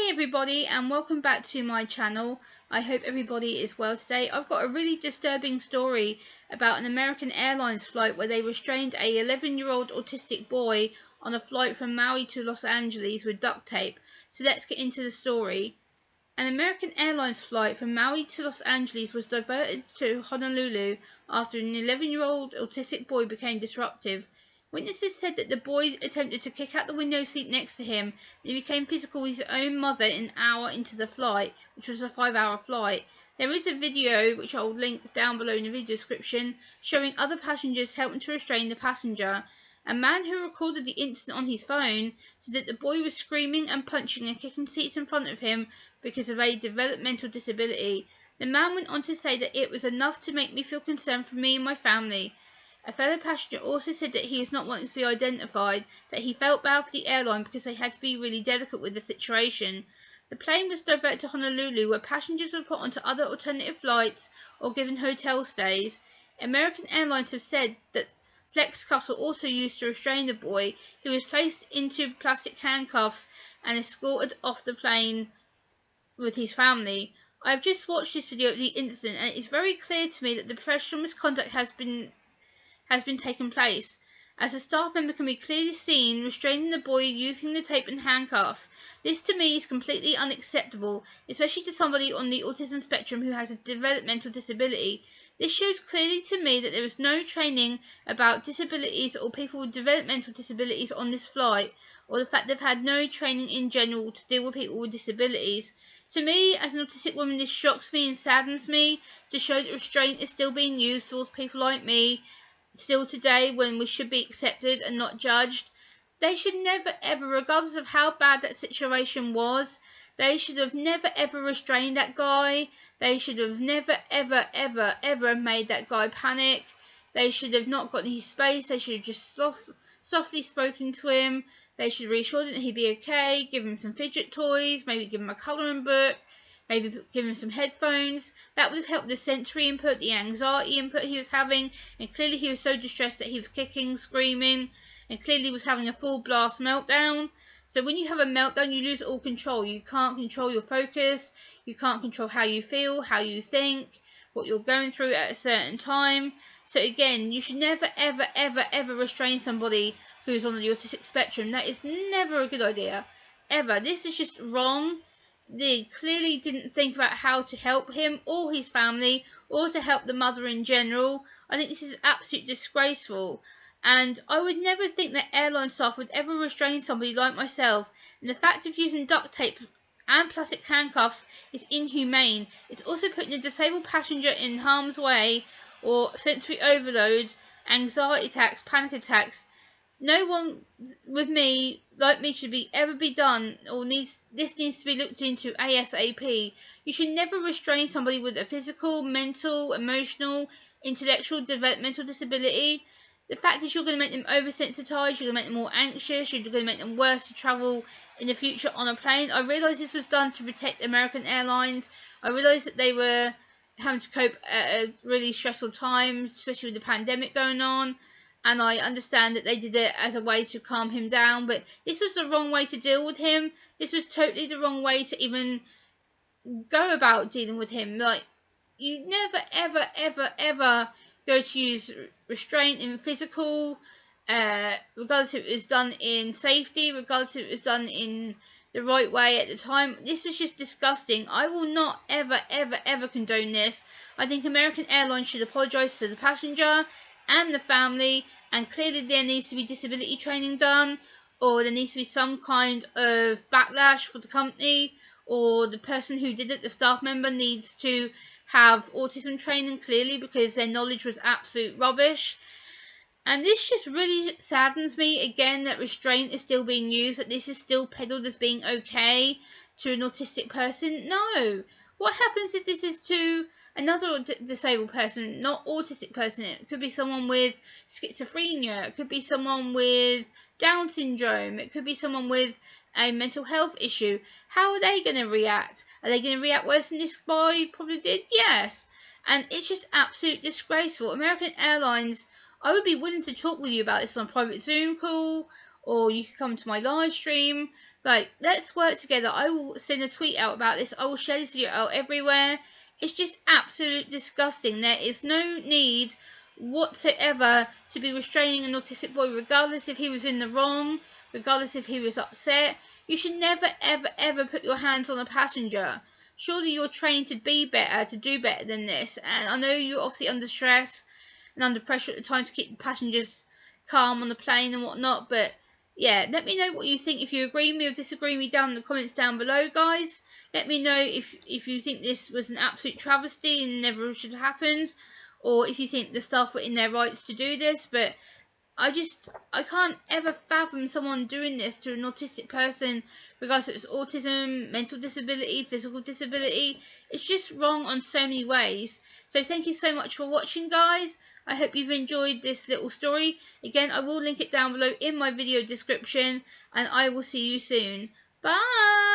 Hi everybody and welcome back to my channel. I hope everybody is well today. I've got a really disturbing story about an American Airlines flight where they restrained a 11-year-old autistic boy on a flight from Maui to Los Angeles with duct tape. So let's get into the story. An American Airlines flight from Maui to Los Angeles was diverted to Honolulu after an 11-year-old autistic boy became disruptive. Witnesses said that the boy attempted to kick out the window seat next to him, and he became physical with his own mother an hour into the flight, which was a 5-hour flight. There is a video, which I will link down below in the video description, showing other passengers helping to restrain the passenger. A man who recorded the incident on his phone said that the boy was screaming and punching and kicking seats in front of him because of a developmental disability. The man went on to say that it was enough to make me feel concerned for me and my family. A fellow passenger also said that he was not wanting to be identified, that he felt bad for the airline because they had to be really delicate with the situation. The plane was diverted to Honolulu, where passengers were put onto other alternative flights or given hotel stays. American Airlines have said that flex cuffs were also used to restrain the boy, who was placed into plastic handcuffs and escorted off the plane with his family. I have just watched this video of the incident, and it is very clear to me that the professional misconduct has been taken place, as a staff member can be clearly seen restraining the boy using the tape and handcuffs. This to me is completely unacceptable, especially to somebody on the autism spectrum who has a developmental disability. This shows clearly to me that there is no training about disabilities or people with developmental disabilities on this flight, or the fact they've had no training in general to deal with people with disabilities. To me, as an autistic woman, this shocks me and saddens me to show that restraint is still being used towards people like me, still today, when we should be accepted and not judged. They should never ever, regardless of how bad that situation was, they should have never ever restrained that guy. They should have never ever made that guy panic. They should have not gotten his space. They should have just softly spoken to him. They should have reassured him that he'd be okay, give him some fidget toys, maybe give him a colouring book, maybe give him some headphones. That would have helped the sensory input, the anxiety input he was having, and clearly he was so distressed that he was kicking, screaming, and clearly was having a full blast meltdown. So when you have a meltdown, you lose all control. You can't control your focus, you can't control how you feel, how you think, what you're going through at a certain time. So again, you should never ever restrain somebody who's on the autistic spectrum. That is never a good idea, ever. This is just wrong. They clearly didn't think about how to help him or his family, or to help the mother in general. I think this is absolutely disgraceful, and I would never think that airline staff would ever restrain somebody like myself. And the fact of using duct tape and plastic handcuffs is inhumane. It's also putting a disabled passenger in harm's way, or sensory overload, anxiety attacks, panic attacks. No one with me, like me, should ever be done, or this needs to be looked into ASAP. You should never restrain somebody with a physical, mental, emotional, intellectual, developmental disability. The fact is, you're going to make them oversensitized, you're going to make them more anxious, you're going to make them worse to travel in the future on a plane. I realise this was done to protect American Airlines. I realise that they were having to cope at a really stressful time, especially with the pandemic going on. And I understand that they did it as a way to calm him down, but this was the wrong way to deal with him. This was totally the wrong way to even go about dealing with him. Like, you never ever go to use restraint in physical, regardless if it was done in safety, regardless if it was done in the right way at the time. This is just disgusting. I will not ever condone this. I think American Airlines should apologise to the passenger and the family, and clearly there needs to be disability training done, or there needs to be some kind of backlash for the company, or the person who did it, the staff member, needs to have autism training, clearly, because their knowledge was absolute rubbish. And this just really saddens me, again, that restraint is still being used, that this is still peddled as being okay to an autistic person. No! What happens if this is to another disabled person, not autistic person? It could be someone with schizophrenia, it could be someone with Down syndrome, it could be someone with a mental health issue. How are they going to react? Are they going to react worse than this boy probably did? Yes. And it's just absolute disgraceful. American Airlines, I would be willing to talk with you about this on a private Zoom call, or you can come to my live stream. Like, let's work together. I will send a tweet out about this. I will share this video out everywhere. It's just absolute disgusting. There is no need whatsoever to be restraining an autistic boy, regardless if he was in the wrong, regardless if he was upset. You should never, ever, ever put your hands on a passenger. Surely you're trained to be better, to do better than this. And I know you're obviously under stress and under pressure at the time to keep the passengers calm on the plane and whatnot, but yeah, let me know what you think. If you agree with me or disagree with me down in the comments down below, guys. Let me know if you think this was an absolute travesty and never should have happened, or if you think the staff were in their rights to do this. But I can't ever fathom someone doing this to an autistic person, regardless if it's autism, mental disability, physical disability. It's just wrong on so many ways. So thank you so much for watching, guys. I hope you've enjoyed this little story. Again, I will link it down below in my video description, and I will see you soon. Bye!